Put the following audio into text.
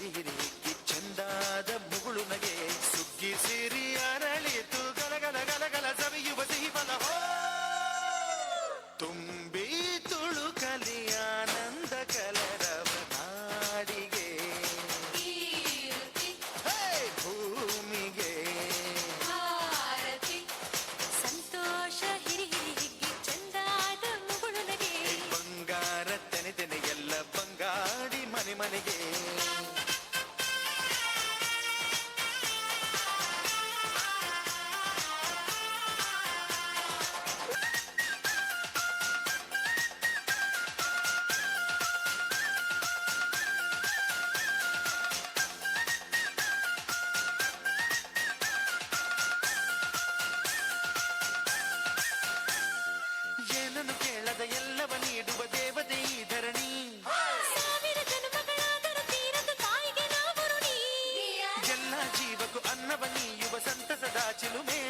ಹಿರಿ ಹಿರಿ ಹಿಗ್ಗಿ ಚಂದಾದ ಮುಗುಳು ನಗೆ ಸುಗ್ಗಿ ಸಿರಿ ಅರಳಿತು ಗಲಗಲ ಗಲಗಲ ಸವಿಯುವ ಸಿಹಿ ಫಲ ತುಂಬಿ ತುಳುಕಲಿ ಆನಂದ ಕಲರವ ನಾಡಿಗೆ ಭೂಮಿಗೆ ಸಂತೋಷ ಹಿರಿ ಹಿರಿ ಹಿಗ್ಗಿ ಚಂದಾದ ಮುಗುಳು ನಗೆ ಬಂಗಾರ ತೆನೆ ತೆನೆ ಎಲ್ಲ ಬಂಗಾಡಿ ಮನೆ ಮನೆಗೆ ಏನನ್ನು ಕೇಳದ ಎಲ್ಲವ ನೀಡುವ ದೇವತೆ ಈ ಧರಣಿ ಸಾವಿರ ಜನ್ಮಗಳಾದರೂ ತೀರದ ತಾಯಿಗೆ ನಾವು ಋಣಿ ಎಲ್ಲ ಜೀವಕ್ಕೂ ಅನ್ನವ ನೀಯುವ ಸಂತಸದ ಚಿಲುಮೆ